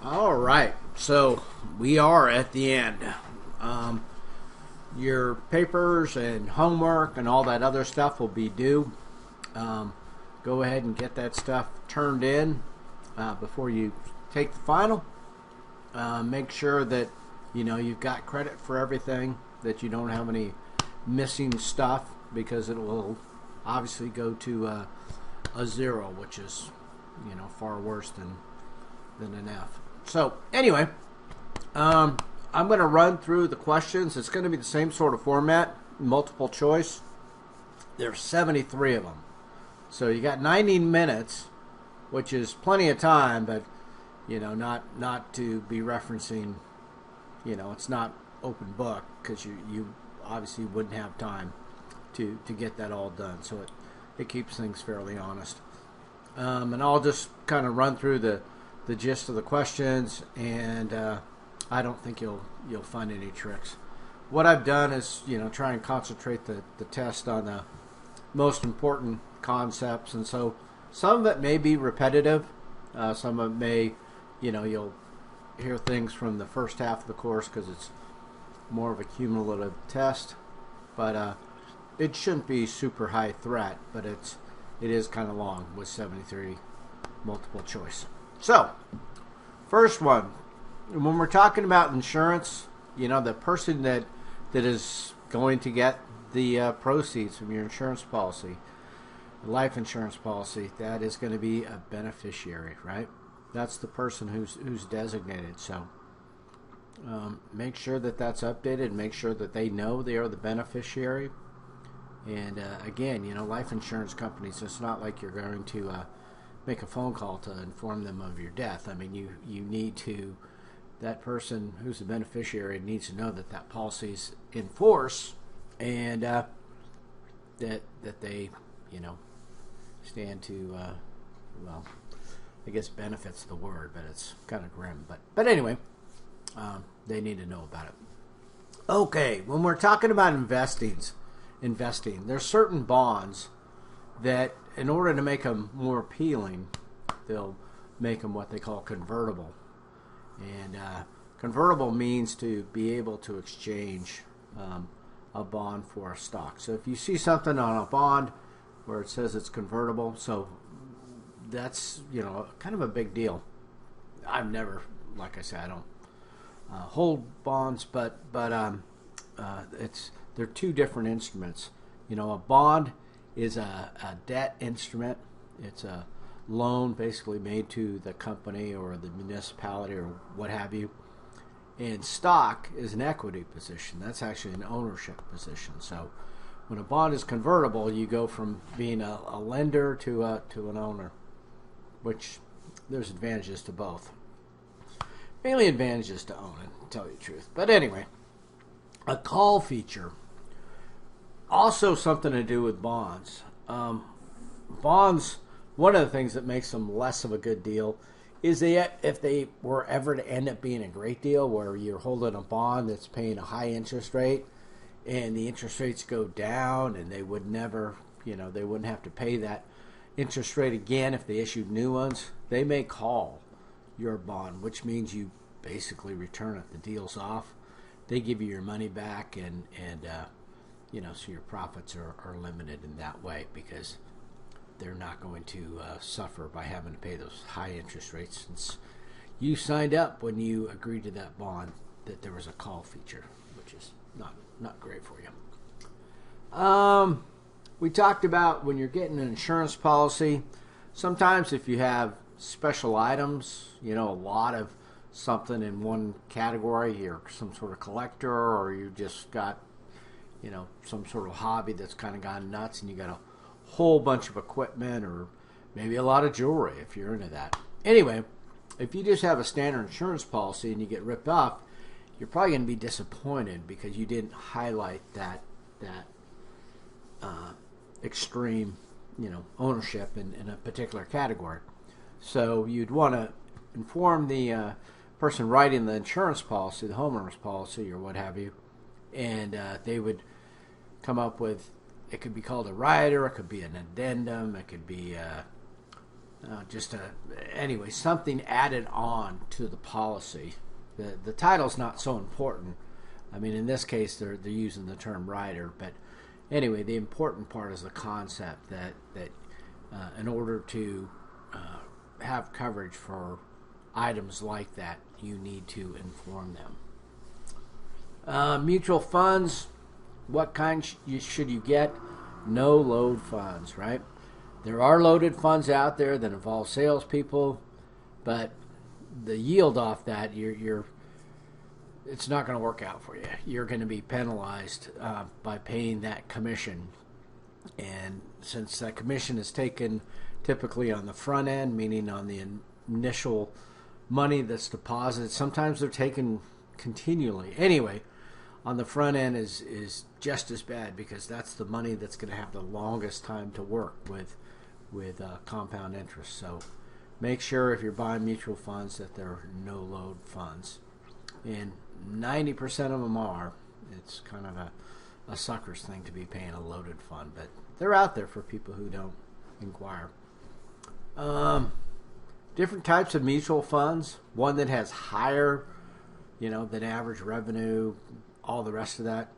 All right, so we are at the end. Um, your papers and homework and all that other stuff will be due. Um, Go ahead and get that stuff turned in before you take the final. Make sure that you've got credit for everything, that you don't have any missing stuff, because it will obviously go to a zero, which is far worse than an F. So anyway, I'm going to run through the questions. It's going to be the same sort of format, multiple choice. There's 73 of them. So you got 90 minutes, which is plenty of time, but not to be referencing. It's not open book, because you obviously wouldn't have time to get that all done. So it keeps things fairly honest. And I'll just kind of run through the gist of the questions, and I don't think you'll find any tricks. What I've done is try and concentrate the test on the most important concepts, and so some of it may be repetitive. Some of it may, you'll hear things from the first half of the course because it's more of a cumulative test, but it shouldn't be super high threat, but it is kind of long with 73 multiple choice. So, first one, when we're talking about insurance, the person that is going to get the proceeds from your insurance policy, life insurance policy, that is going to be a beneficiary, right? That's the person who's designated. So make sure that that's updated. Make sure that they know they are the beneficiary. And again, life insurance companies, it's not like you're going to make a phone call to inform them of your death. I mean, you need to, that person who's the beneficiary needs to know that policy's in force, and that they, stand to, well, I guess benefit's the word, but it's kind of grim. But anyway, they need to know about it. Okay, when we're talking about investing, there's certain bonds that, in order to make them more appealing, they'll make them what they call convertible. And convertible means to be able to exchange a bond for a stock. So if you see something on a bond where it says it's convertible, so that's kind of a big deal. I've never, like I said, I don't hold bonds, but they're two different instruments. A bond is a debt instrument. It's a loan basically made to the company or the municipality or what have you. And stock is an equity position. That's actually an ownership position. So when a bond is convertible, you go from being a lender to an owner, which there's advantages to both. Mainly advantages to own it, to tell you the truth. But anyway, a call feature. Also something to do with bonds. Bonds, one of the things that makes them less of a good deal is if they were ever to end up being a great deal, where you're holding a bond that's paying a high interest rate, and the interest rates go down, and they would never, they wouldn't have to pay that interest rate again if they issued new ones. They may call your bond, which means you basically return it. The deal's off. They give you your money back, and so your profits are limited in that way, because they're not going to suffer by having to pay those high interest rates, since you signed up when you agreed to that bond that there was a call feature, which is not great for you. We talked about when you're getting an insurance policy, sometimes if you have special items, a lot of something in one category, you're some sort of collector, or you just got some sort of hobby that's kind of gone nuts, and you got a whole bunch of equipment, or maybe a lot of jewelry if you're into that. Anyway, if you just have a standard insurance policy and you get ripped off, you're probably going to be disappointed because you didn't highlight that extreme ownership in a particular category. So you'd want to inform the person writing the insurance policy, the homeowner's policy or what have you, and they would come up with, it could be called a rider, it could be an addendum, it could be just anyway, something added on to the policy. The title's not so important. I mean, in this case, they're using the term rider, but anyway, the important part is the concept that in order to have coverage for items like that, you need to inform them. Mutual funds, what kind should you get? No load funds, right? There are loaded funds out there that involve salespeople, but the yield off that, it's not going to work out for you. You're going to be penalized by paying that commission. And since that commission is taken typically on the front end, meaning on the initial money that's deposited, sometimes they're taken continually. Anyway, on the front end is just as bad because that's the money that's going to have the longest time to work with compound interest. So make sure if you're buying mutual funds that they're no load funds. And 90% of them are. It's kind of a sucker's thing to be paying a loaded fund, but they're out there for people who don't inquire. Different types of mutual funds. One that has higher, than average revenue, all the rest of that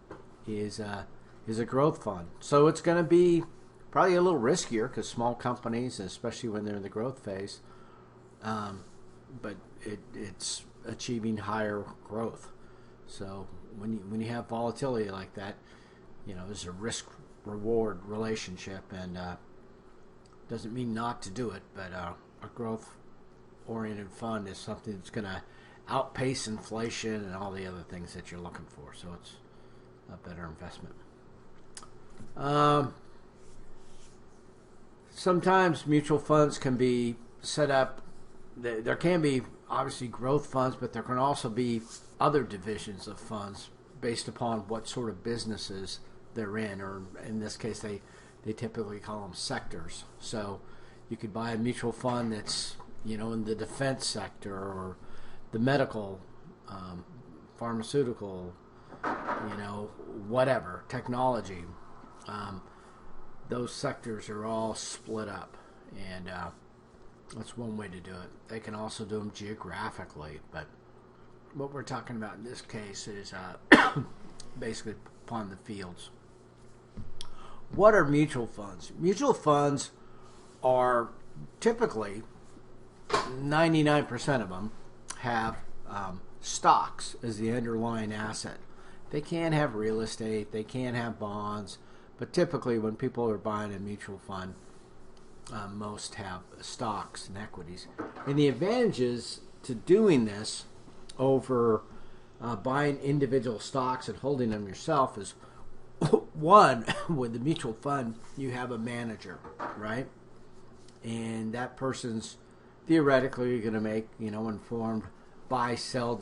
is a growth fund. So it's going to be probably a little riskier because small companies, especially when they're in the growth phase, but it's achieving higher growth. So when you have volatility like that, there's a risk-reward relationship, and doesn't mean not to do it, but a growth-oriented fund is something that's going to outpace inflation and all the other things that you're looking for. So it's a better investment. Sometimes mutual funds can be set up. There can be obviously growth funds, but there can also be other divisions of funds based upon what sort of businesses they're in, or in this case, they typically call them sectors. So you could buy a mutual fund that's in the defense sector or the medical, pharmaceutical, whatever, technology. Those sectors are all split up, and that's one way to do it. They can also do them geographically, but what we're talking about in this case is basically upon the fields. What are mutual funds? Mutual funds are typically 99% of them have stocks as the underlying asset. They can have real estate, they can have bonds, but typically when people are buying a mutual fund, most have stocks and equities. And the advantages to doing this over buying individual stocks and holding them yourself is, one, with the mutual fund, you have a manager, right? And that person's theoretically going to make, informed buy-sell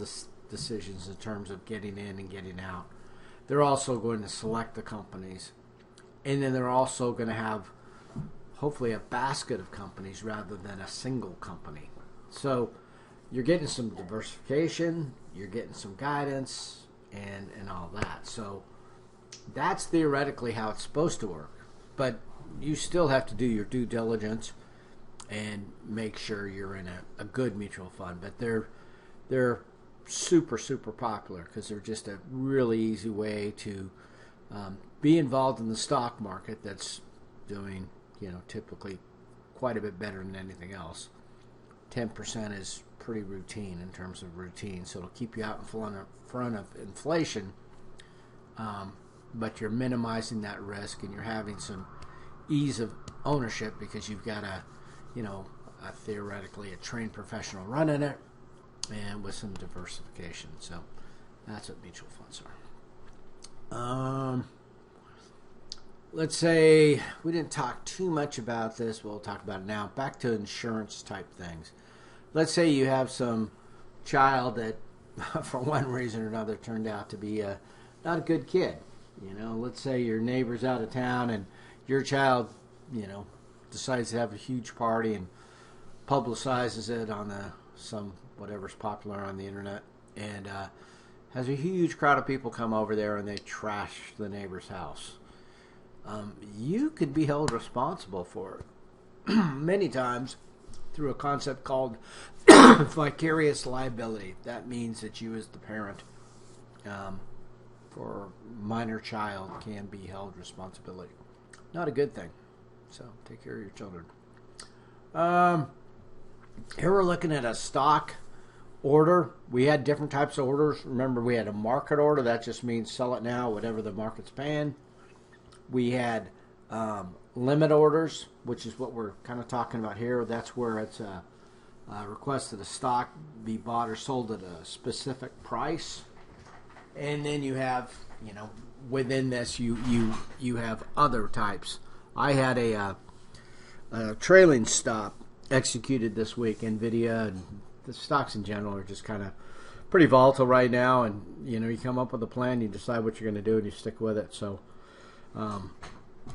decisions in terms of getting in and getting out. They're also going to select the companies. And then they're also going to have, hopefully, a basket of companies rather than a single company. So you're getting some diversification, you're getting some guidance, and all that. So that's theoretically how it's supposed to work. But you still have to do your due diligence and make sure you're in a good mutual fund. But they're super, super popular because they're just a really easy way to be involved in the stock market that's doing, typically quite a bit better than anything else. 10% is pretty routine in terms of routine, so it'll keep you out in front of inflation, but you're minimizing that risk and you're having some ease of ownership because you've got theoretically a trained professional running it and with some diversification. So that's what mutual funds are. Let's say we didn't talk too much about this. We'll talk about it now. Back to insurance type things. Let's say you have some child that, for one reason or another, turned out to be not a good kid. Let's say your neighbor's out of town and your child, decides to have a huge party and publicizes it on some whatever's popular on the internet, and has a huge crowd of people come over there and they trash the neighbor's house. You could be held responsible for it. Many times through a concept called vicarious liability. That means that you, as the parent, for a minor child, can be held responsibility. Not a good thing. So take care of your children. Here we're looking at a stock order. We had different types of orders. Remember, we had a market order. That just means sell it now, whatever the market's paying. We had limit orders, which is what we're kind of talking about here. That's where it's a request that a stock be bought or sold at a specific price. And then you have, within this, you have other types. I had a trailing stop executed this week. NVIDIA and the stocks in general are just kind of pretty volatile right now. And, you come up with a plan, you decide what you're going to do, and you stick with it. So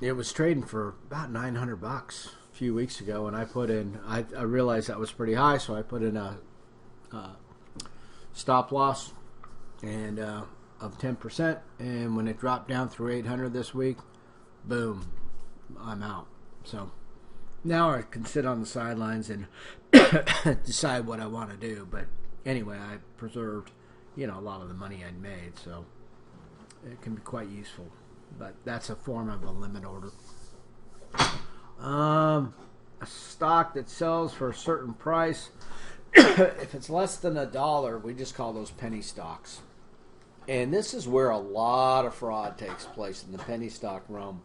it was trading for about $900 a few weeks ago, and I put in, I realized that was pretty high, so I put in a stop loss and of 10%, and when it dropped down through 800 this week, boom, I'm out. So now I can sit on the sidelines and decide what I want to do. But anyway, I preserved, a lot of the money I'd made, so it can be quite useful. But that's a form of a limit order. A stock that sells for a certain price, if it's less than $1, we just call those penny stocks. And this is where a lot of fraud takes place in the penny stock realm,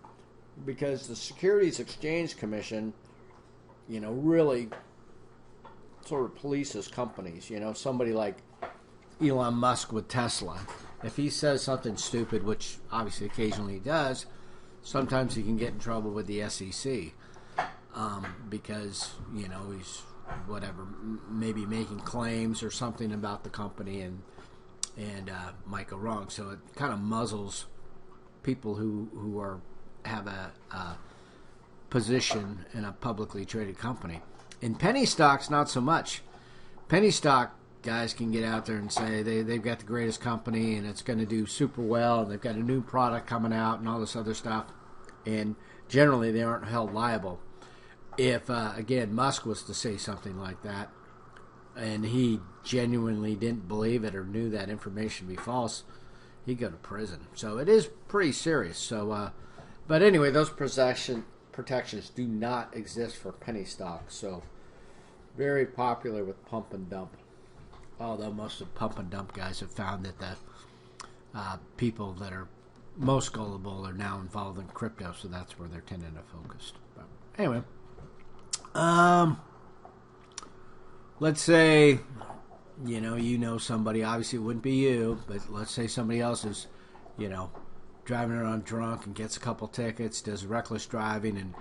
because the Securities Exchange Commission, really sort of polices companies. Somebody like Elon Musk with Tesla. If he says something stupid, which obviously occasionally he does, sometimes he can get in trouble with the SEC because, he's maybe making claims or something about the company and might go wrong. So it kind of muzzles people who have a position in a publicly traded company. In penny stocks, not so much. Penny stock guys can get out there and say they've got the greatest company and it's going to do super well and they've got a new product coming out and all this other stuff. And generally they aren't held liable. If, again, Musk was to say something like that and he genuinely didn't believe it or knew that information to be false, he'd go to prison. So it is pretty serious. So, but anyway, those protections do not exist for penny stocks. So very popular with pump and dump. Although most of the pump and dump guys have found that the people that are most gullible are now involved in crypto, so that's where they're tending to focus. But anyway, let's say you know somebody. Obviously, it wouldn't be you, but let's say somebody else is, driving around drunk and gets a couple tickets, does reckless driving, and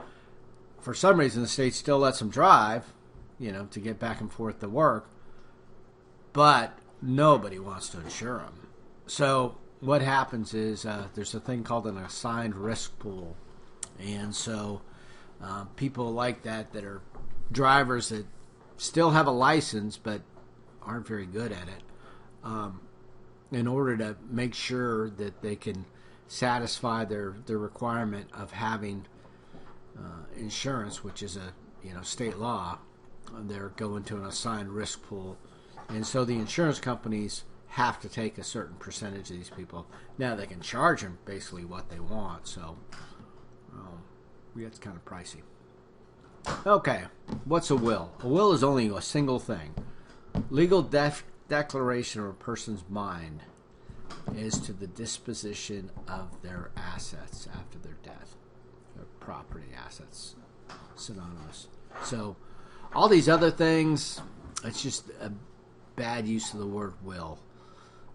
for some reason the state still lets them drive, to get back and forth to work. But nobody wants to insure them. So what happens is there's a thing called an assigned risk pool. And so people like that are drivers that still have a license but aren't very good at it, in order to make sure that they can satisfy their requirement of having insurance, which is a state law, they're going to an assigned risk pool. And so the insurance companies have to take a certain percentage of these people. Now they can charge them basically what they want, so it's kind of pricey. Okay, what's a will? A will is only a single thing. Legal declaration of a person's mind as to the disposition of their assets after their death. Their property assets, synonymous. So all these other things, it's just a bad use of the word will.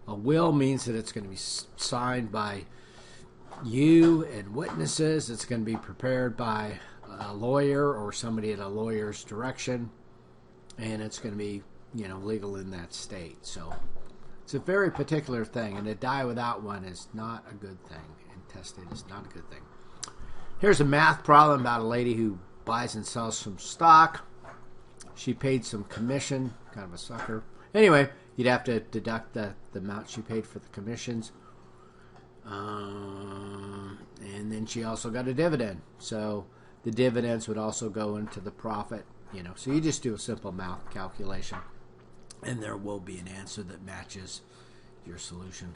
A will means that it's going to be signed by you and witnesses. It's going to be prepared by a lawyer or somebody at a lawyer's direction, and it's going to be legal in that state. So it's a very particular thing, and to die without one is not a good thing. Intestate is not a good thing. Here's a math problem about a lady who buys and sells some stock. She paid some commission, kind of a sucker. Anyway, you'd have to deduct the amount she paid for the commissions. And then she also got a dividend. So the dividends would also go into the profit So you just do a simple math calculation, and there will be an answer that matches your solution.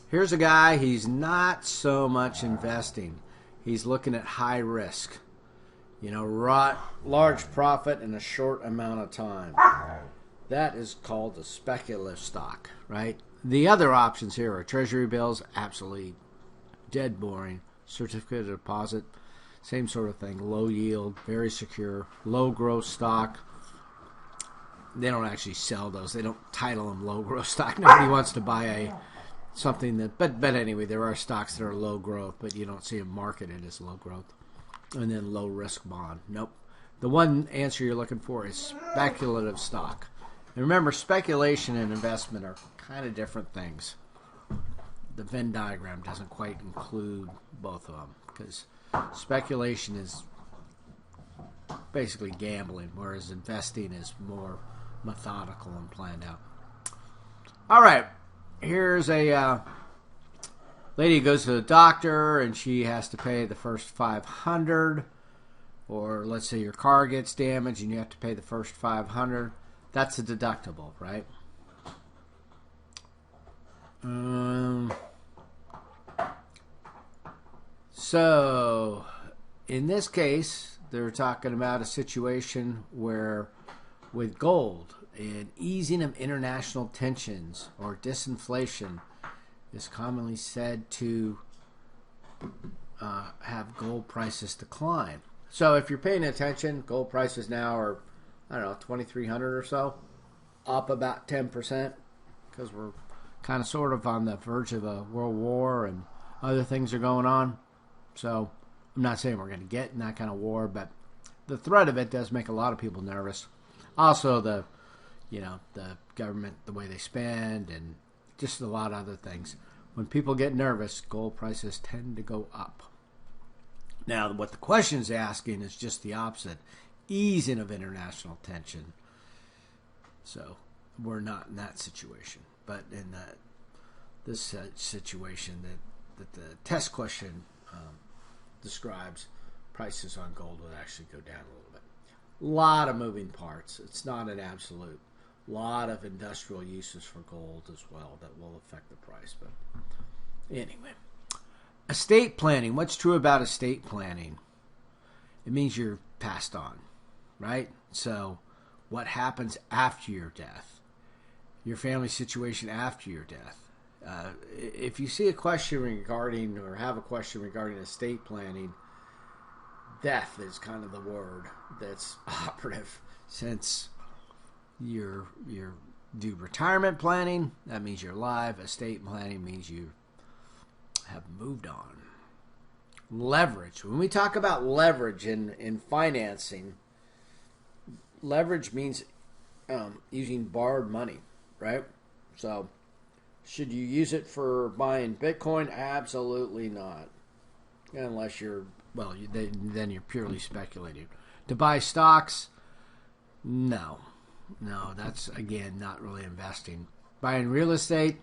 Here's a guy, he's not so much investing. He's looking at high risk. Large profit in a short amount of time. That is called a speculative stock, right? The other options here are treasury bills, absolutely dead boring. Certificate of deposit, same sort of thing. Low yield, very secure, low growth stock. They don't actually sell those. They don't title them low growth stock. Nobody wants to buy something that. But anyway, there are stocks that are low growth, but you don't see them marketed as low growth. And then low risk bond. Nope. The one answer you're looking for is speculative stock. And remember, speculation and investment are kind of different things. The Venn diagram doesn't quite include both of them, because speculation is basically gambling, whereas investing is more methodical and planned out. All right, here's a lady who goes to the doctor and she has to pay the first $500, or let's say your car gets damaged and you have to pay the first $500. That's a deductible, right? So in this case, they're talking about a situation where with gold, an easing of international tensions or disinflation is commonly said to have gold prices decline. So if you're paying attention, gold prices now are, I don't know, 2,300 or so, up about 10%, because we're kind of sort of on the verge of a world war and other things are going on. So I'm not saying we're going to get in that kind of war, but the threat of it does make a lot of people nervous. Also, the government, the way they spend, and just a lot of other things. When people get nervous, gold prices tend to go up. Now, what the question is asking is just the opposite. Easing of international tension. So we're not in that situation. But in this situation that the test question describes, prices on gold would actually go down a little bit. A lot of moving parts. It's not an absolute. A lot of industrial uses for gold as well that will affect the price. But anyway, estate planning. What's true about estate planning? It means you're passed on, right? So what happens after your death? Your family situation after your death. If you see a question regarding, or have a question regarding estate planning, death is kind of the word that's operative. Since you do retirement planning, that means you're alive. Estate planning means you have moved on. Leverage. When we talk about leverage in financing, leverage means using borrowed money, right? So should you use it for buying Bitcoin? Absolutely not. Unless then you're purely speculating. To buy stocks? No, that's, again, not really investing. Buying real estate?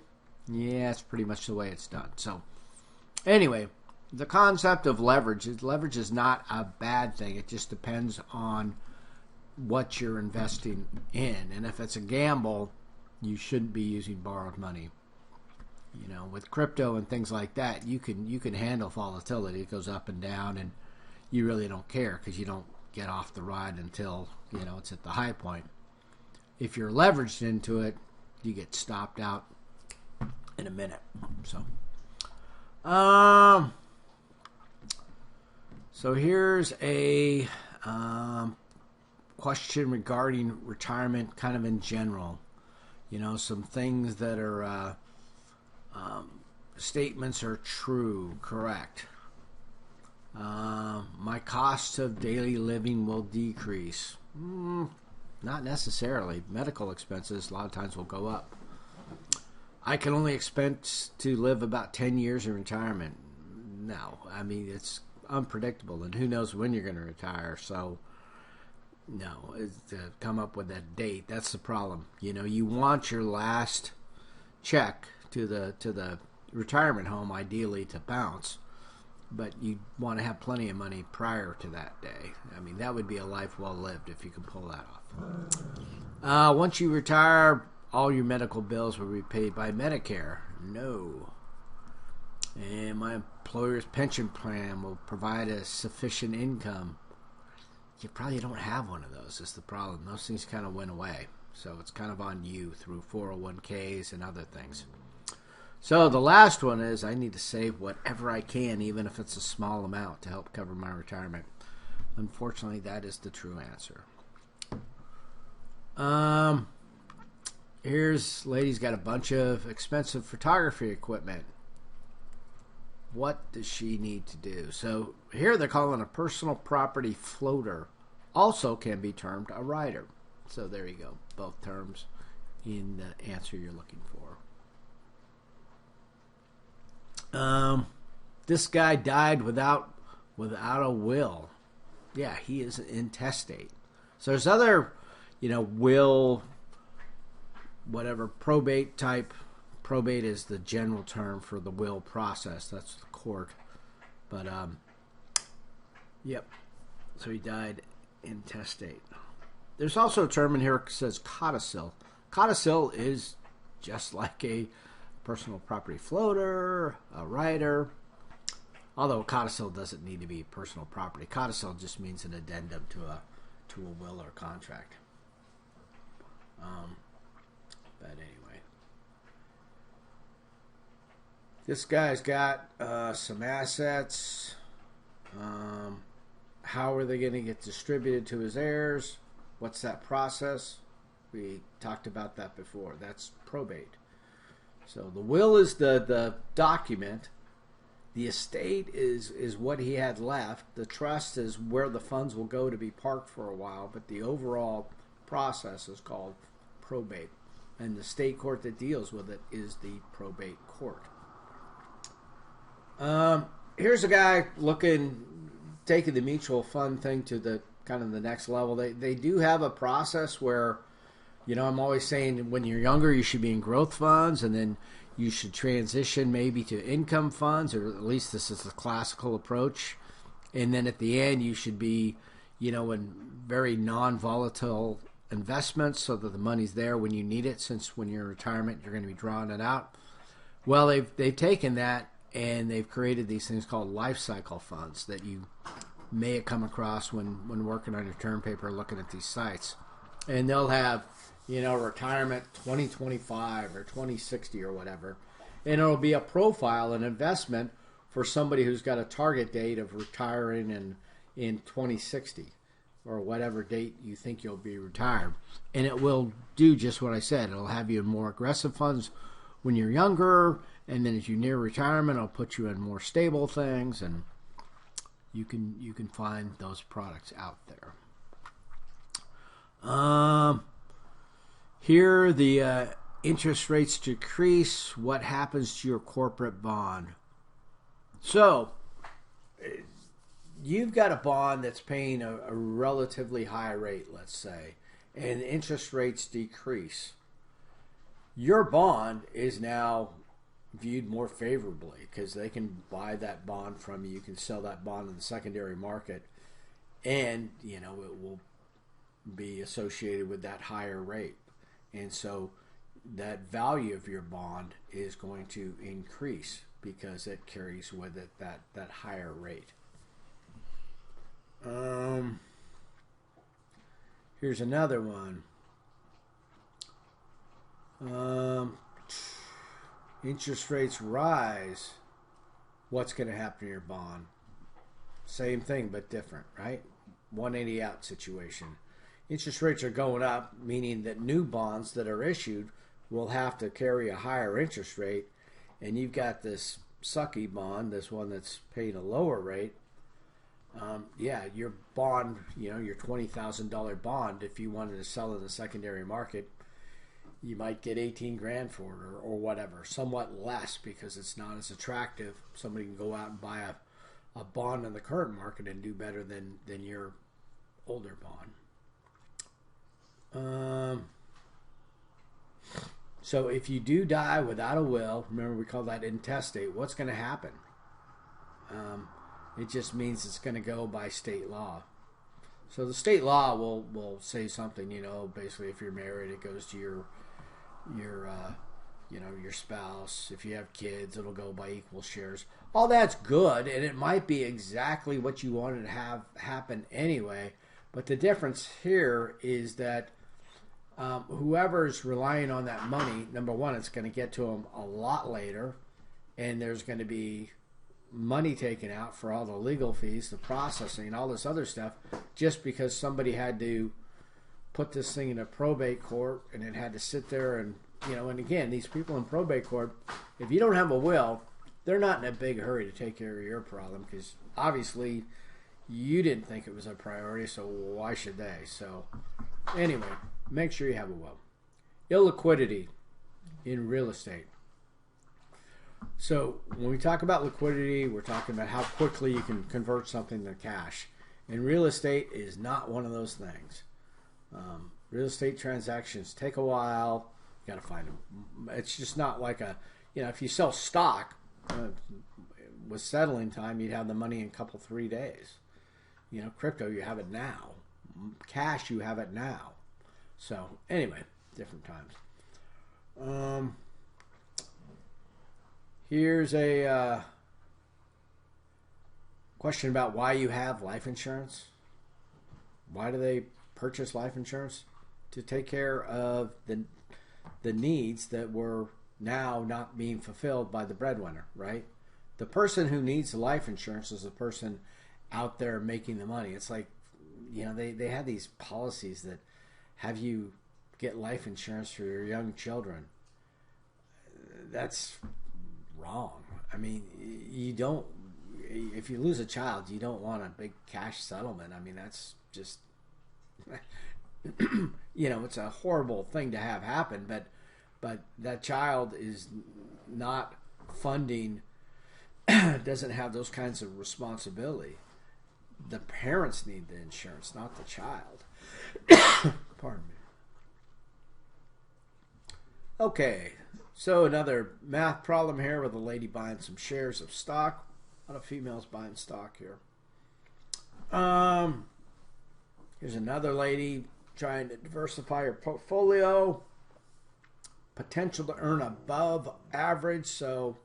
Yeah, it's pretty much the way it's done. So anyway, the concept of leverage is not a bad thing. It just depends on what you're investing in. And if it's a gamble, you shouldn't be using borrowed money. With crypto and things like that, you can handle volatility. It goes up and down, and you really don't care because you don't get off the ride until it's at the high point. If you're leveraged into it, you get stopped out in a minute. So here's a question regarding retirement, kind of in general. Some things that are statements are true, correct. My costs of daily living will decrease. Not necessarily. Medical expenses a lot of times will go up. I can only expect to live about 10 years in retirement. No, I mean, it's unpredictable, and who knows when you're going to retire. So no, to come up with that date, that's the problem. You want your last check to the retirement home ideally to bounce. but you want to have plenty of money prior to that day. I mean, that would be a life well lived if you could pull that off. Once you retire, all your medical bills will be paid by Medicare. No. And my employer's pension plan will provide a sufficient income. You probably don't have one of those is the problem. Those things kind of went away. So it's kind of on you through 401ks and other things. So the last one is I need to save whatever I can, even if it's a small amount, to help cover my retirement. Unfortunately, that is the true answer. Here's lady's got a bunch of expensive photography equipment. What does she need to do? So here they're calling a personal property floater. Also can be termed a rider. So there you go. Both terms in the answer you're looking for. This guy died without a will. Yeah, he is intestate. So there's other, will, whatever, probate type. Probate is the general term for the will process. That's the court. But, yep. So he died intestate. There's also a term in here that says codicil. Codicil is just like a personal property floater, a rider. Although codicil doesn't need to be personal property. Codicil just means an addendum to a will or contract. But anyway, this guy's got some assets. How are they going to get distributed to his heirs? What's that process? We talked about that before. That's probate. So the will is the document. The estate is what he had left. The trust is where the funds will go to be parked for a while. But the overall process is called probate. And the state court that deals with it is the probate court. Here's a guy taking the mutual fund thing to the kind of the next level. They do have a process where, I'm always saying when you're younger, you should be in growth funds, and then you should transition maybe to income funds, or at least this is the classical approach. And then at the end, you should be, in very non-volatile investments so that the money's there when you need it, since when you're in retirement, you're going to be drawing it out. Well, they've taken that and they've created these things called life cycle funds that you may have come across when working on your term paper, looking at these sites. And they'll have, retirement 2025 or 2060 or whatever. And it'll be a profile, an investment for somebody who's got a target date of retiring in 2060 or whatever date you think you'll be retired. And it will do just what I said. It'll have you in more aggressive funds when you're younger, and then as you near retirement, it'll put you in more stable things, and you can find those products out there. Here, the interest rates decrease. What happens to your corporate bond? So, you've got a bond that's paying a relatively high rate, let's say, and interest rates decrease. Your bond is now viewed more favorably because they can buy that bond from you. You can sell that bond in the secondary market, and it will be associated with that higher rate. And so that value of your bond is going to increase because it carries with it that higher rate. Here's another one. Interest rates rise. What's going to happen to your bond? Same thing, but different, right? 180 out situation. Interest rates are going up, meaning that new bonds that are issued will have to carry a higher interest rate, and you've got this sucky bond, this one that's paying a lower rate. Your bond, your $20,000 bond, if you wanted to sell in the secondary market, you might get 18 grand for it or whatever, somewhat less because it's not as attractive. Somebody can go out and buy a bond in the current market and do better than your older bond. So if you do die without a will, remember we call that intestate, what's going to happen? It just means it's going to go by state law. So the state law will say something, basically if you're married, it goes to your your spouse. If you have kids, it'll go by equal shares. All that's good, and it might be exactly what you wanted to have happen anyway. But the difference here is that whoever's relying on that money, number one, it's going to get to them a lot later, and there's going to be money taken out for all the legal fees, the processing, all this other stuff, just because somebody had to put this thing in a probate court and it had to sit there and, and again, these people in probate court, if you don't have a will, they're not in a big hurry to take care of your problem because obviously you didn't think it was a priority, so why should they? So anyway, make sure you have a will. Illiquidity in real estate. So when we talk about liquidity, we're talking about how quickly you can convert something to cash. And real estate is not one of those things. Real estate transactions take a while. You got to find them. It's just not like if you sell stock, with settling time, you'd have the money in a couple, 3 days. Crypto, you have it now. Cash, you have it now. So anyway, different times. Here's a question about why you have life insurance. Why do they purchase life insurance? To take care of the needs that were now not being fulfilled by the breadwinner, right? The person who needs the life insurance is the person out there making the money. It's like, they have these policies that have you get life insurance for your young children. That's wrong. I mean, you don't, if you lose a child, you don't want a big cash settlement. I mean, that's just, it's a horrible thing to have happen, but that child is not funding, doesn't have those kinds of responsibility. The parents need the insurance, not the child. Pardon me. Okay, so another math problem here with a lady buying some shares of stock. A lot of females buying stock here. Here's another lady trying to diversify her portfolio. Potential to earn above average, so,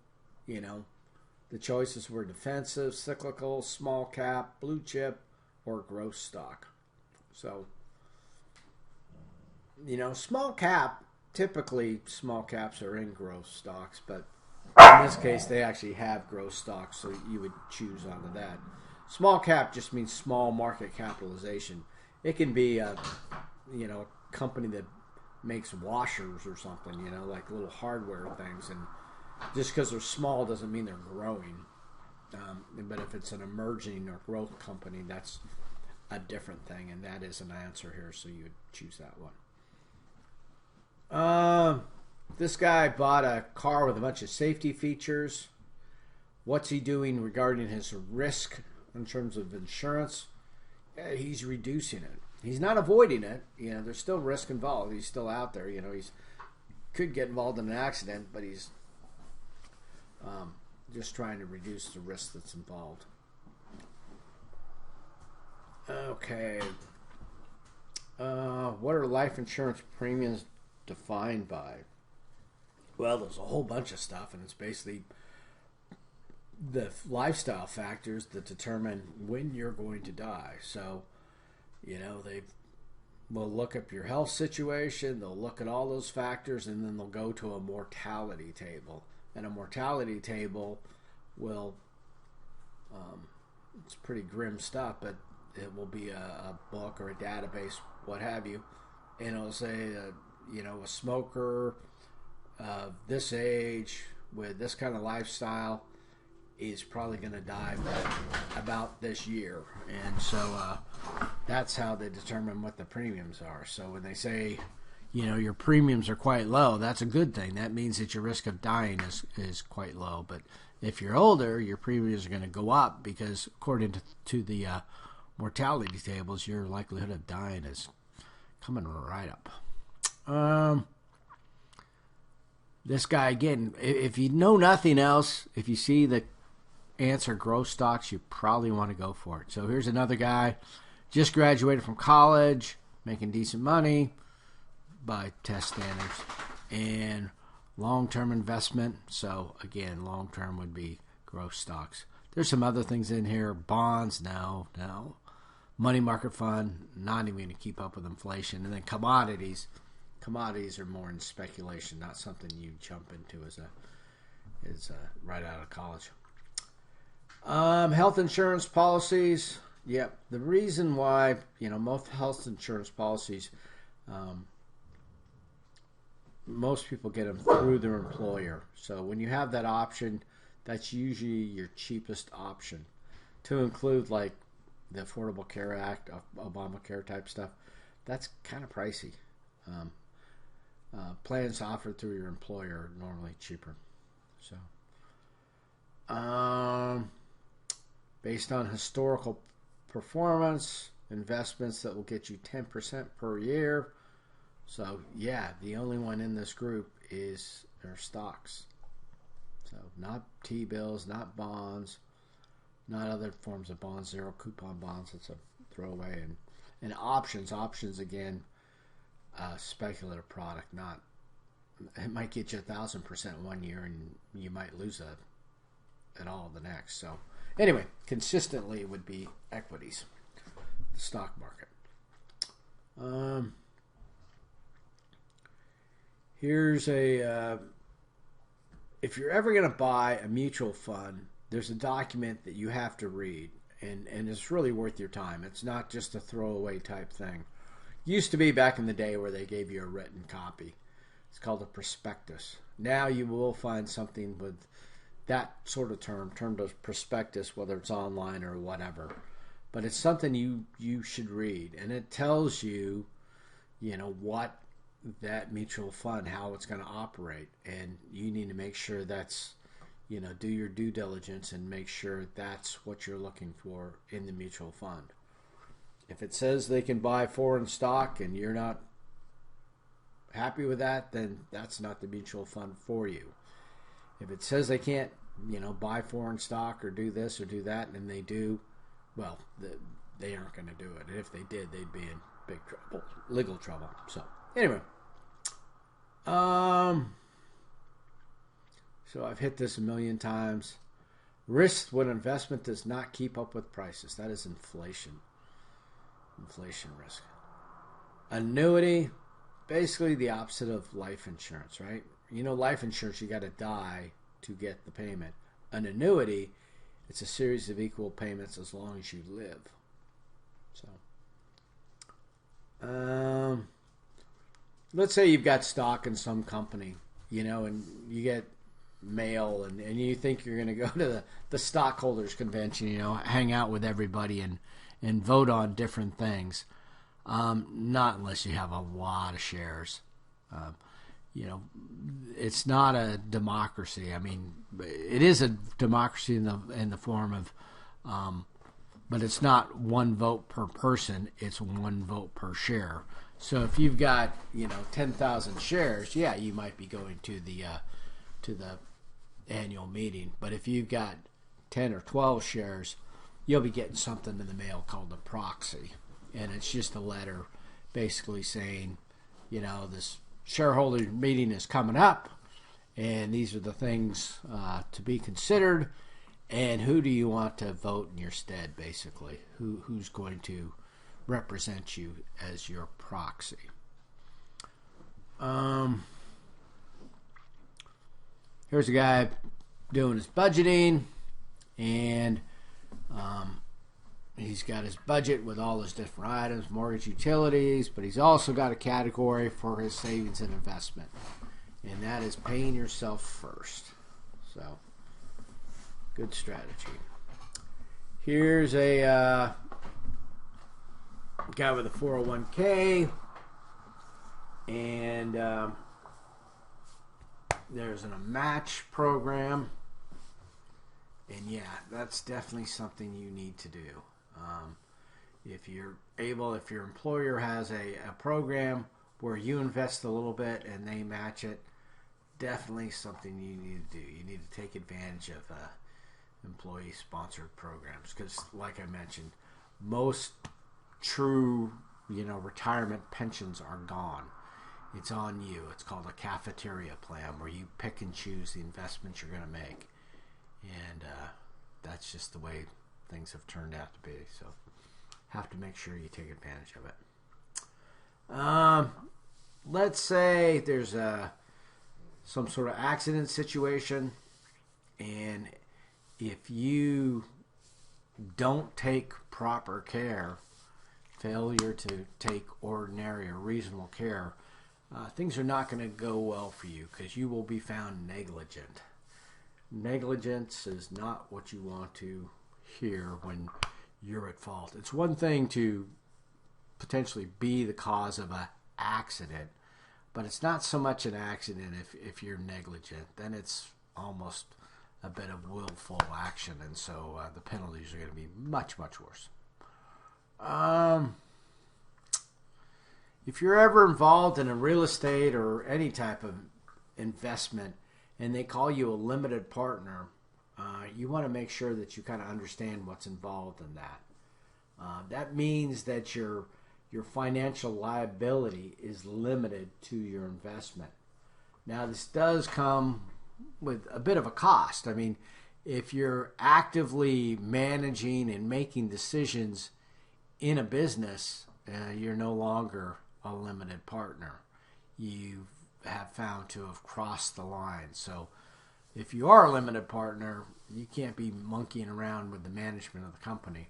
the choices were defensive, cyclical, small cap, blue chip, or growth stock. So, small cap, typically small caps are in growth stocks, but in this case they actually have growth stocks, so you would choose onto that. Small cap just means small market capitalization. It can be a company that makes washers or something, like little hardware things, and just because they're small doesn't mean they're growing. But if it's an emerging or growth company, that's a different thing, and that is an answer here, so you would choose that one. This guy bought a car with a bunch of safety features. What's he doing regarding his risk in terms of insurance? He's reducing it. He's not avoiding it. There's still risk involved. He's still out there. He's could get involved in an accident, but he's just trying to reduce the risk that's involved. Okay. What are life insurance premiums defined by? Well, there's a whole bunch of stuff, and it's basically the lifestyle factors that determine when you're going to die. So, they will look up your health situation, they'll look at all those factors, and then they'll go to a mortality table. And a mortality table will, it's pretty grim stuff, but it will be a book or a database, what have you, and it'll say, a smoker of this age with this kind of lifestyle is probably going to die about this year. And so that's how they determine what the premiums are. So when they say, your premiums are quite low, that's a good thing. That means that your risk of dying is quite low. But if you're older, your premiums are going to go up because according to the mortality tables, your likelihood of dying is coming right up. This guy, again, if you know nothing else, if you see the answer growth stocks, you probably want to go for it. So here's another guy, just graduated from college, making decent money by test standards, and long-term investment. So again, long-term would be growth stocks. There's some other things in here. Bonds, no. Money market fund, not even going to keep up with inflation. And then commodities. Commodities are more in speculation, not something you jump into as right out of college. Health insurance policies. Yep. The reason why, most health insurance policies, most people get them through their employer. So when you have that option, that's usually your cheapest option. To include like the Affordable Care Act, Obamacare type stuff, that's kind of pricey. Plans offered through your employer are normally cheaper. So, based on historical performance, investments that will get you 10% per year. So, yeah, the only one in this group are stocks. So, not T-bills, not bonds, not other forms of bonds, zero coupon bonds. It's a throwaway. And options. Options, again, speculative product. It might get you 1,000% one year, and you might lose it all the next. So, anyway, consistently it would be equities, the stock market. Here's if you're ever going to buy a mutual fund, there's a document that you have to read, and it's really worth your time. It's not just a throwaway type thing. Used to be back in the day where they gave you a written copy. It's called a prospectus. Now you will find something with that sort of termed as prospectus, whether it's online or whatever. But it's something you should read, and it tells you, what that mutual fund, how it's going to operate, and you need to make sure that's, do your due diligence and make sure that's what you're looking for in the mutual fund. If it says they can buy foreign stock and you're not happy with that, then that's not the mutual fund for you. If it says they can't, buy foreign stock or do this or do that, and they do, well, they aren't going to do it. And if they did, they'd be in big trouble, legal trouble. So anyway, so I've hit this a million times. Risk when investment does not keep up with prices. That is inflation. Inflation risk. Annuity, basically the opposite of life insurance, right? Life insurance, you got to die to get the payment. An annuity, it's a series of equal payments as long as you live. So, let's say you've got stock in some company, and you get mail, and you think you're going to go to the stockholders convention, hang out with everybody and vote on different things. Not unless you have a lot of shares. It's not a democracy. I mean, it is a democracy in the form of, but it's not one vote per person. It's one vote per share. So if you've got 10,000 shares, yeah, you might be going to the annual meeting. But if you've got 10 or 12 shares, you'll be getting something in the mail called a proxy, and it's just a letter basically saying, this shareholder meeting is coming up, and these are the things to be considered, and who do you want to vote in your stead, basically. Who's going to represent you as your proxy. Here's a guy doing his budgeting, and he's got his budget with all his different items, mortgage, utilities, but he's also got a category for his savings and investment, and that is paying yourself first. So, good strategy. Here's a guy with a 401k, and there's a match program, and yeah, that's definitely something you need to do. If you're able, if your employer has a program where you invest a little bit and they match it, definitely something you need to do. You need to take advantage of employee-sponsored programs, because, like I mentioned, most true, retirement pensions are gone. It's on you. It's called a cafeteria plan, where you pick and choose the investments you're going to make, and that's just the way things have turned out to be. So, have to make sure you take advantage of it. Let's say there's some sort of accident situation, and if you don't take proper care, failure to take ordinary or reasonable care, things are not going to go well for you, because you will be found negligent. Negligence is not what you want to hear when you're at fault. It's one thing to potentially be the cause of an accident, but it's not so much an accident if you're negligent. Then it's almost a bit of willful action, and so the penalties are going to be much, much worse. If you're ever involved in a real estate or any type of investment and they call you a limited partner, you want to make sure that you kind of understand what's involved in that. That means that your financial liability is limited to your investment. Now, this does come with a bit of a cost. I mean, if you're actively managing and making decisions in a business, you're no longer a limited partner. You have found to have crossed the line. So if you are a limited partner, you can't be monkeying around with the management of the company.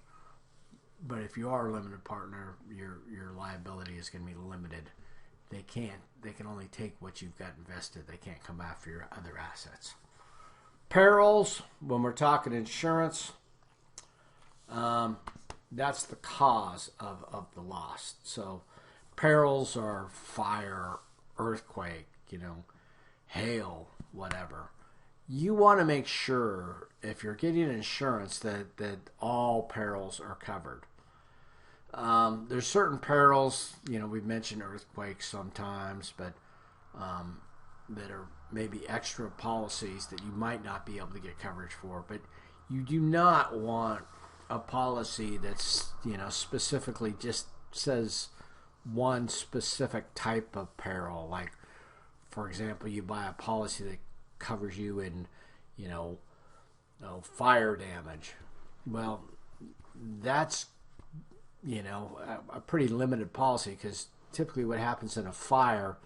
But if you are a limited partner, your liability is going to be limited. They can only take what you've got invested. They can't come after your other assets. Perils, when we're talking insurance, that's the cause of the loss. So perils are fire, earthquake, hail, whatever. You want to make sure, if you're getting insurance, that all perils are covered. There's certain perils, we've mentioned earthquakes sometimes, but that are maybe extra policies that you might not be able to get coverage for. But you do not want a policy that's, specifically just says one specific type of peril. Like, for example, you buy a policy that covers you in, fire damage. Well, that's, a pretty limited policy, because typically what happens in a fire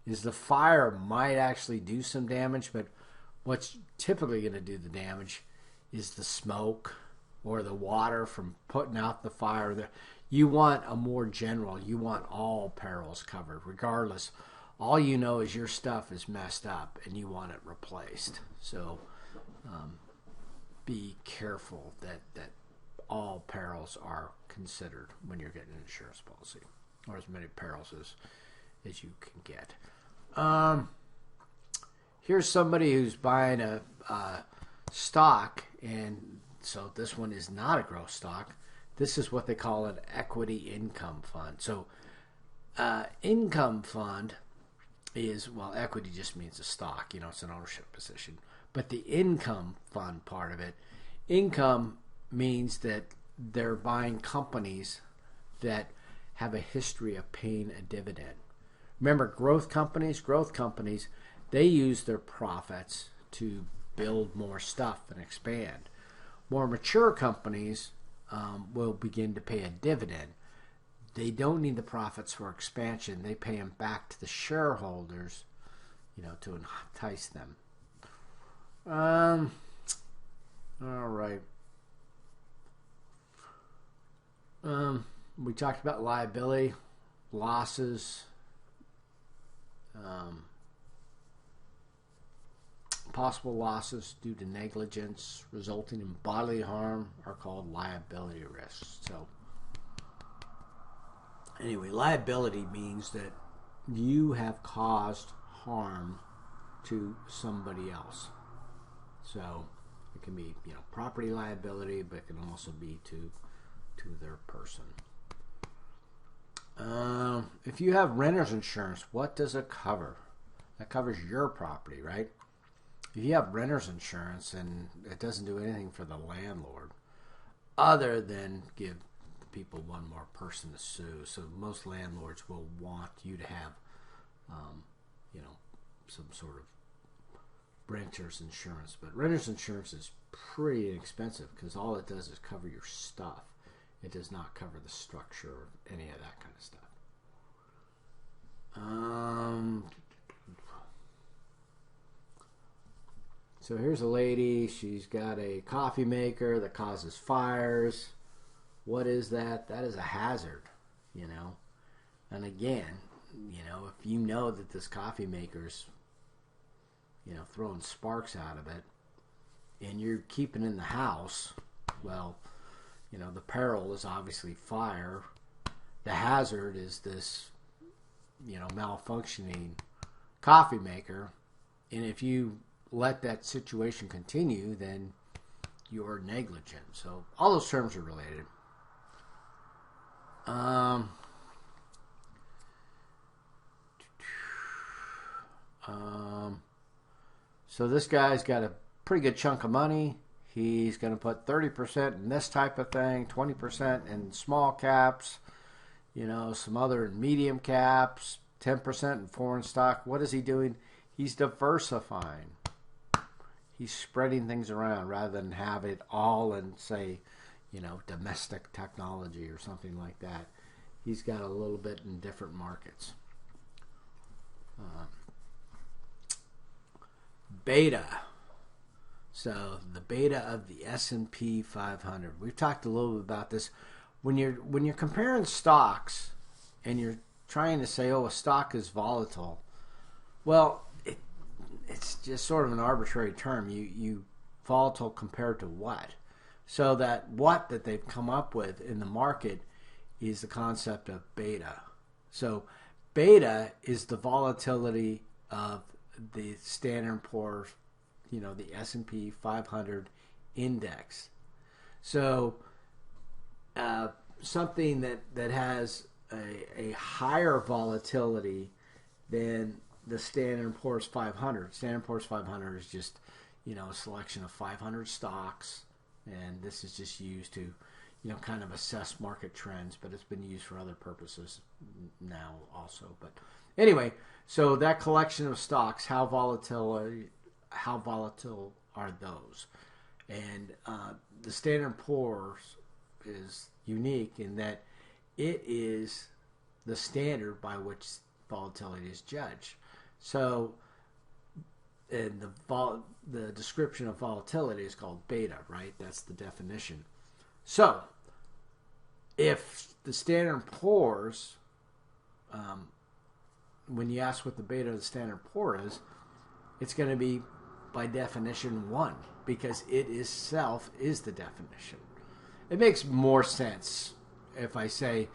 is the fire might actually do some damage, but what's typically going to do the damage is the smoke or the water from putting out the fire. You want a more general, you want all perils covered, regardless. All you know is your stuff is messed up and you want it replaced. So be careful that all perils are considered when you're getting an insurance policy, or as many perils as you can get. Here's somebody who's buying a stock, and so this one is not a growth stock. This is what they call an equity income fund. So income fund is, well, equity just means a stock, it's an ownership position. But the income fund part of it, income means that they're buying companies that have a history of paying a dividend. Remember, growth companies, they use their profits to build more stuff and expand. More mature companies will begin to pay a dividend. They don't need the profits for expansion. They pay them back to the shareholders, to entice them. All right. We talked about liability, losses, possible losses due to negligence resulting in bodily harm are called liability risks. So anyway, liability means that you have caused harm to somebody else. So it can be, property liability, but it can also be to their person. If you have renter's insurance, what does it cover? That covers your property, right? if you have renter's insurance, and it doesn't do anything for the landlord other than give the people one more person to sue. So most landlords will want you to have, some sort of renter's insurance. But renter's insurance is pretty inexpensive because all it does is cover your stuff. It does not cover the structure or any of that kind of stuff. So here's a lady. She's got a coffee maker that causes fires. What is that? That is a hazard, And again, if you know that this coffee maker's, throwing sparks out of it, and you're keeping in the house, well, the peril is obviously fire. The hazard is this, malfunctioning coffee maker. And if you let that situation continue, then you're negligent. So all those terms are related. So this guy's got a pretty good chunk of money. He's going to put 30% in this type of thing, 20% in small caps, some other in medium caps, 10% in foreign stock. What is he doing? He's diversifying. He's spreading things around rather than have it all in, say, domestic technology or something like that. He's got a little bit in different markets. Beta. So the beta of the S&P 500. We've talked a little bit about this. When you're comparing stocks and you're trying to say, a stock is volatile, well, it's just sort of an arbitrary term. You volatile compared to what? So that they've come up with in the market is the concept of beta. So beta is the volatility of the Standard & Poor's, the S&P 500 index. So something that has a higher volatility than the Standard & Poor's 500. Standard & Poor's 500 is just, a selection of 500 stocks, and this is just used to, kind of assess market trends, but it's been used for other purposes now also. But anyway, so that collection of stocks, how volatile are those? And the Standard & Poor's is unique in that it is the standard by which volatility is judged. So, and the description of volatility is called beta, right? That's the definition. So, if the Standard & Poor's, when you ask what the beta of the Standard & Poor's is, it's going to be by definition 1, because it itself is the definition. It makes more sense if I say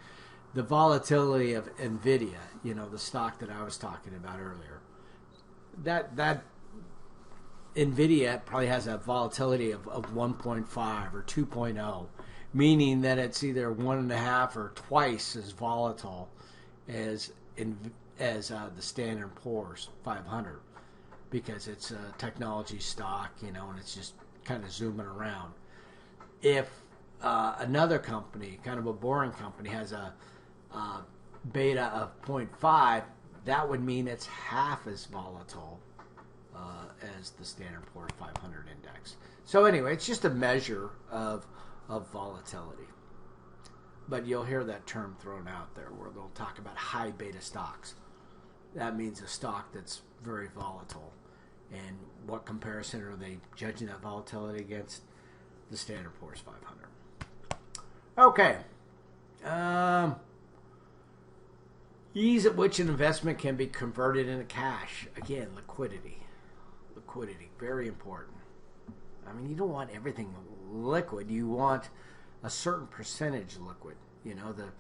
the volatility of NVIDIA, the stock that I was talking about earlier. That NVIDIA probably has a volatility of 1.5 or 2.0, meaning that it's either 1.5 or twice as volatile as the Standard & Poor's 500, because it's a technology stock, and it's just kind of zooming around. If another company, kind of a boring company, has a beta of 0.5, that would mean it's half as volatile as the Standard & Poor's 500 index. So anyway, it's just a measure of volatility. But you'll hear that term thrown out there where they'll talk about high beta stocks. That means a stock that's very volatile. And what comparison are they judging that volatility against? The Standard & Poor's 500. Okay. Ease at which an investment can be converted into cash. Again, liquidity. Liquidity, very important. I mean, you don't want everything liquid. You want a certain percentage liquid. The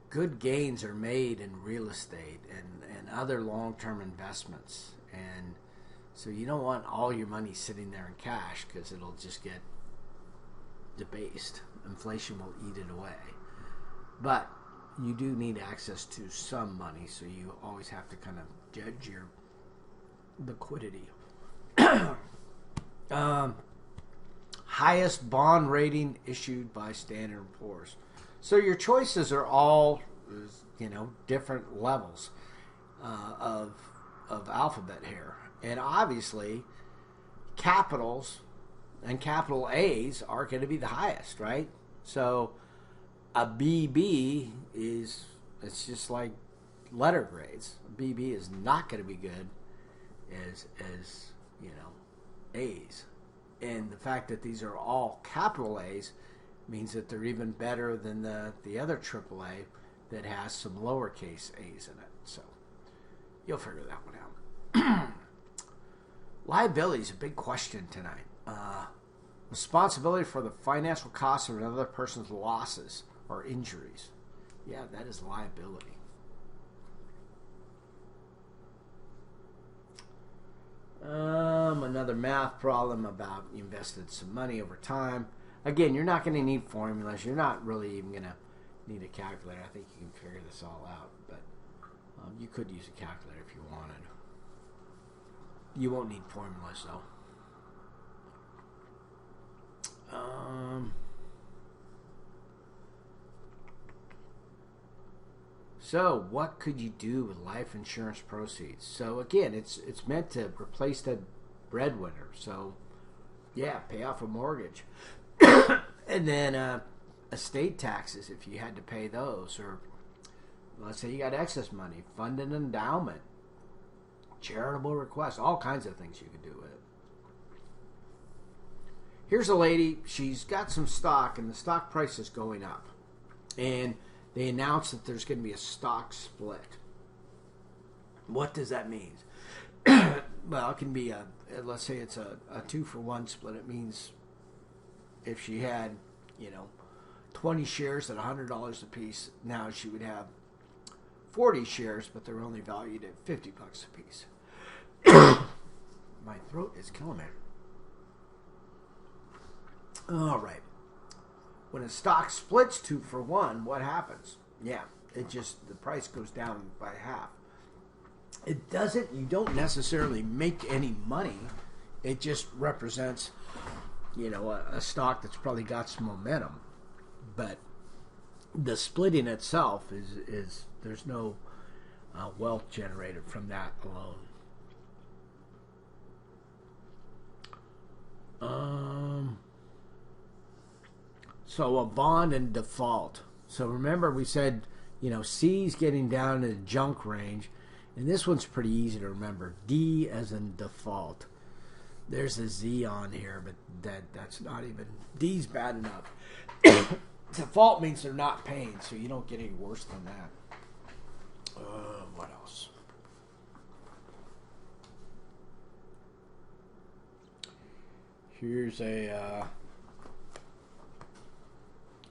good gains are made in real estate and other long-term investments. And so you don't want all your money sitting there in cash, because it'll just get debased. Inflation will eat it away. But you do need access to some money, so you always have to kind of judge your liquidity. Highest bond rating issued by Standard & Poor's. So your choices are all, different levels of alphabet here. And obviously, capitals and capital A's are going to be the highest, right? So a BB it's just like letter grades. A BB is not going to be good as A's. And the fact that these are all capital A's means that they're even better than the other AAA that has some lowercase A's in it. So you'll figure that one out. Liability is a big question tonight. Responsibility for the financial costs of another person's losses or injuries. Yeah, that is liability. Another math problem about you invested some money over time. Again, you're not going to need formulas. You're not really even going to need a calculator. I think you can figure this all out, but you could use a calculator if you wanted. You won't need formulas, though. So, what could you do with life insurance proceeds? So, again, it's meant to replace the breadwinner. So, yeah, pay off a mortgage. And then estate taxes, if you had to pay those. Or, let's say you got excess money, fund an endowment, charitable requests, all kinds of things you could do with it. Here's a lady, she's got some stock, and the stock price is going up. And they announced that there's going to be a stock split. What does that mean? Well, it can be let's say it's a 2-for-1 split. It means if she had, 20 shares at $100 a piece, now she would have 40 shares, but they're only valued at $50 a piece. My throat is killing me. All right. When a stock splits 2-for-1, what happens? Yeah, the price goes down by half. You don't necessarily make any money. It just represents, a stock that's probably got some momentum. But the splitting itself is there's no wealth generated from that alone. So a bond in default. So remember we said, C's getting down in the junk range. And this one's pretty easy to remember. D as in default. There's a Z on here, but that's not even... D's bad enough. Default means they're not paying, so you don't get any worse than that. What else? Here's a...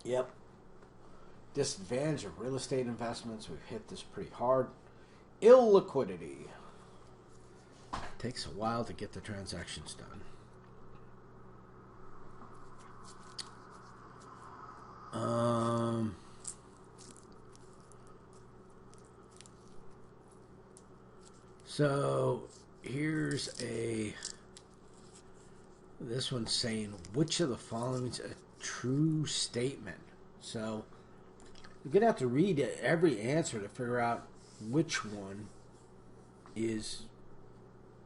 Yep. Disadvantage of real estate investments. We've hit this pretty hard. Illiquidity. Takes a while to get the transactions done. So here's this one's saying, which of the following is a true statement? So you're going to have to read every answer to figure out which one is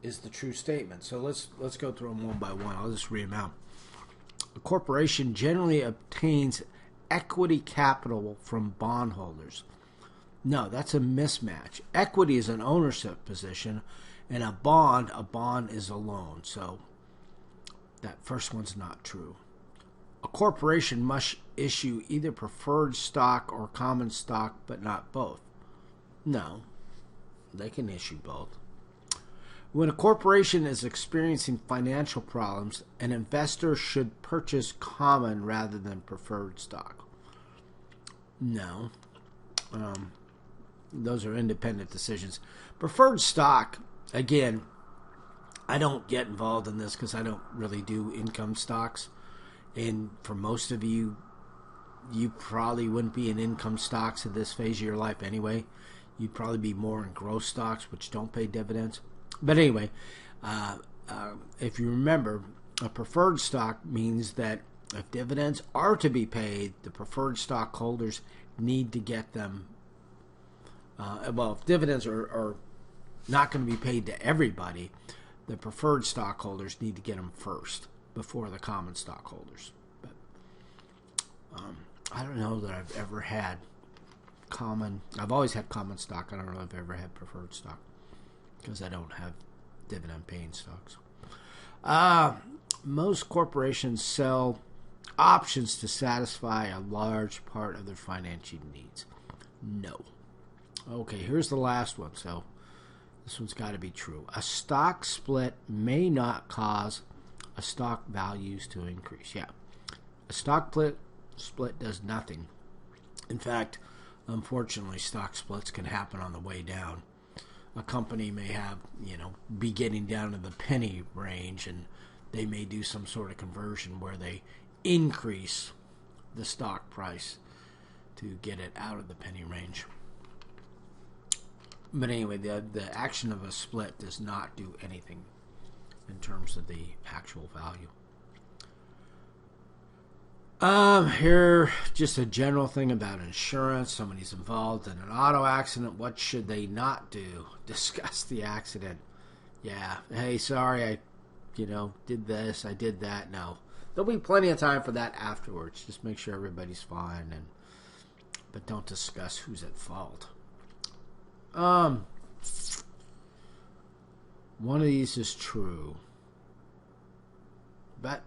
the true statement. So let's go through them one by one. I'll just read them out. A corporation generally obtains equity capital from bondholders. No, that's a mismatch. Equity is an ownership position, and a bond is a loan. So that first one's not true. A corporation must issue either preferred stock or common stock, but not both. No, they can issue both. When a corporation is experiencing financial problems, an investor should purchase common rather than preferred stock. No. Those are independent decisions. Preferred stock, again, I don't get involved in this because I don't really do income stocks. And for most of you, you probably wouldn't be in income stocks at this phase of your life anyway. You'd probably be more in growth stocks, which don't pay dividends. But anyway, if you remember, a preferred stock means that if dividends are to be paid, the preferred stockholders need to get them. If dividends are not going to be paid to everybody, the preferred stockholders need to get them first before the common stockholders. But I don't know that I've ever had common. I've always had common stock. I don't know if I've ever had preferred stock because I don't have dividend paying stocks. Most corporations sell options to satisfy a large part of their financial needs. No. Okay, here's the last one. So this one's got to be true. A stock split may not cause a stock values to increase. Yeah. A stock split does nothing. In fact, unfortunately, stock splits can happen on the way down. A company may be getting down to the penny range, and they may do some sort of conversion where they increase the stock price to get it out of the penny range. But anyway, the action of a split does not do anything in terms of the actual value. Here, just a general thing about insurance. Somebody's involved in an auto accident. What should they not do? Discuss the accident. Yeah. Hey, sorry, I did this, I did that. No. There'll be plenty of time for that afterwards. Just make sure everybody's fine, but don't discuss who's at fault. One of these is true. But,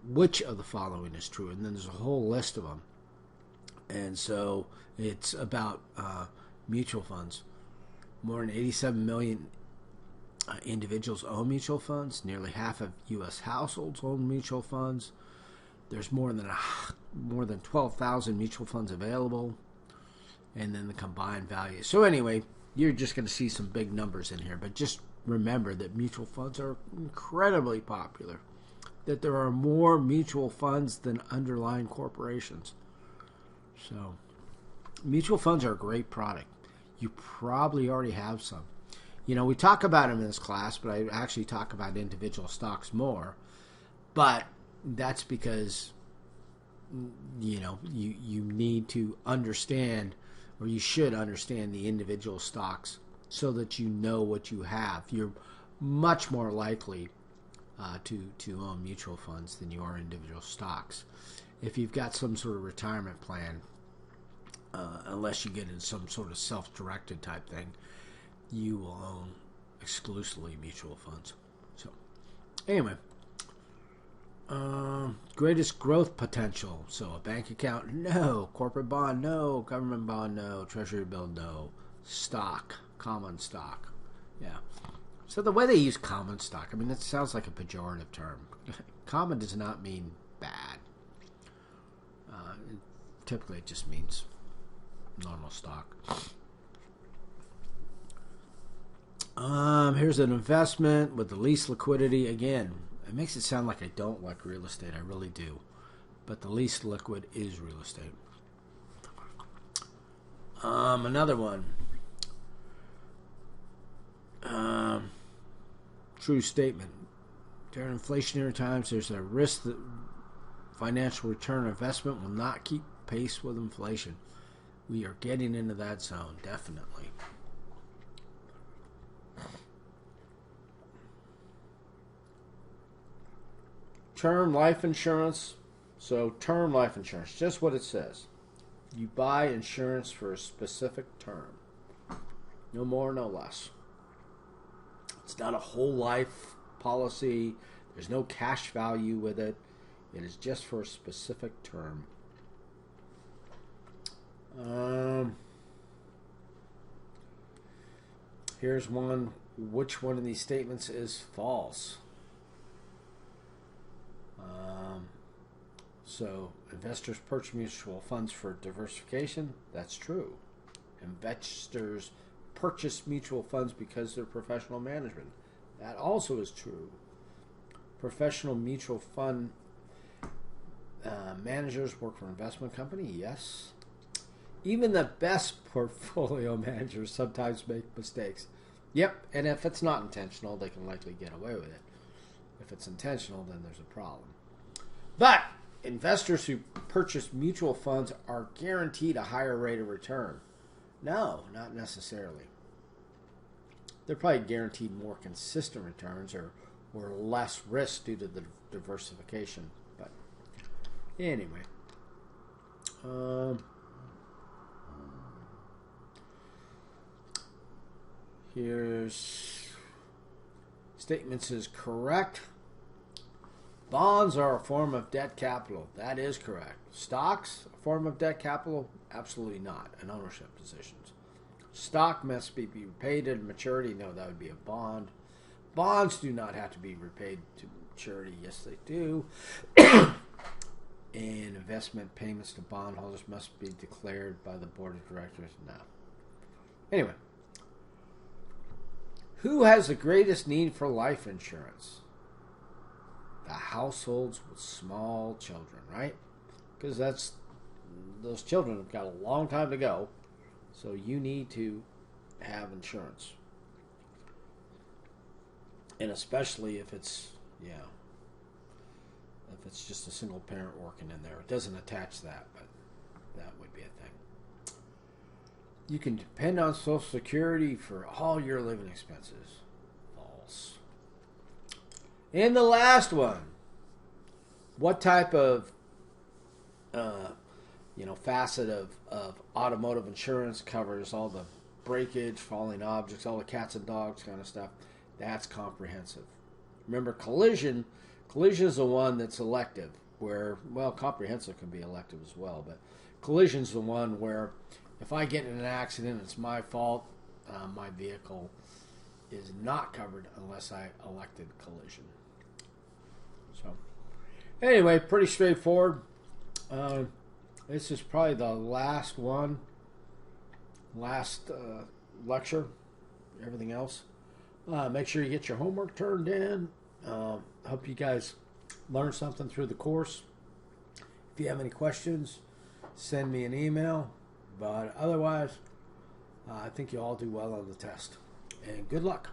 which of the following is true? And then there's a whole list of them. And so it's about mutual funds. More than 87 million individuals own mutual funds. Nearly half of U.S. households own mutual funds. There's more than 12,000 mutual funds available. And then the combined value. So anyway, you're just going to see some big numbers in here. But just remember that mutual funds are incredibly popular. That there are more mutual funds than underlying corporations. So mutual funds are a great product. You probably already have some. We talk about them in this class, but I actually talk about individual stocks more. But that's because, you need to understand, or you should understand the individual stocks so that you know what you have. You're much more likely to own mutual funds than you are individual stocks. If you've got some sort of retirement plan, unless you get in some sort of self-directed type thing, you will own exclusively mutual funds. So, anyway, greatest growth potential. So, a bank account, no. Corporate bond, no. Government bond, no. Treasury bill, no. Stock, common stock, yeah. So the way they use common stock, it sounds like a pejorative term. Common does not mean bad. Typically, it just means normal stock. Here's an investment with the least liquidity. Again, it makes it sound like I don't like real estate. I really do. But the least liquid is real estate. Another one. True statement. During inflationary times, there's a risk that financial return on investment will not keep pace with inflation. We are getting into that zone, definitely. Term life insurance. So, term life insurance, just what it says. You buy insurance for a specific term. No more, no less. It's not a whole life policy. There's no cash value with it. It is just for a specific term. Here's one. Which one of these statements is false? So, investors purchase mutual funds for diversification. That's true. Investors purchase mutual funds because they're professional management. That also is true. Professional mutual fund managers work for an investment company. Yes. Even the best portfolio managers sometimes make mistakes. Yep, and if it's not intentional, they can likely get away with it. If it's intentional, then there's a problem. But investors who purchase mutual funds are guaranteed a higher rate of return. No, not necessarily. They're probably guaranteed more consistent returns or less risk due to the diversification. But anyway. Here's statements is correct. Bonds are a form of debt capital. That is correct. Stocks, a form of debt capital? Absolutely not. An ownership positions. Stock must be repaid at maturity. No, that would be a bond. Bonds do not have to be repaid to maturity. Yes, they do. And investment payments to bondholders must be declared by the board of directors. No. Anyway. Who has the greatest need for life insurance? The households with small children, right? Because those children have got a long time to go. So you need to have insurance. And especially if it's, if it's just a single parent working in there. It doesn't attach that, but that would be a thing. You can depend on Social Security for all your living expenses. False. And the last one. What type of facet of automotive insurance covers all the breakage, falling objects, all the cats and dogs kind of stuff? That's comprehensive. Remember, collision is the one that's elective, where, comprehensive can be elective as well, but collision's the one where if I get in an accident, it's my fault, my vehicle is not covered unless I elected collision. So, anyway, pretty straightforward. This is probably the last lecture. Everything else. Make sure you get your homework turned in. Hope you guys learned something through the course. If you have any questions, send me an email. But otherwise, I think you all do well on the test. And good luck.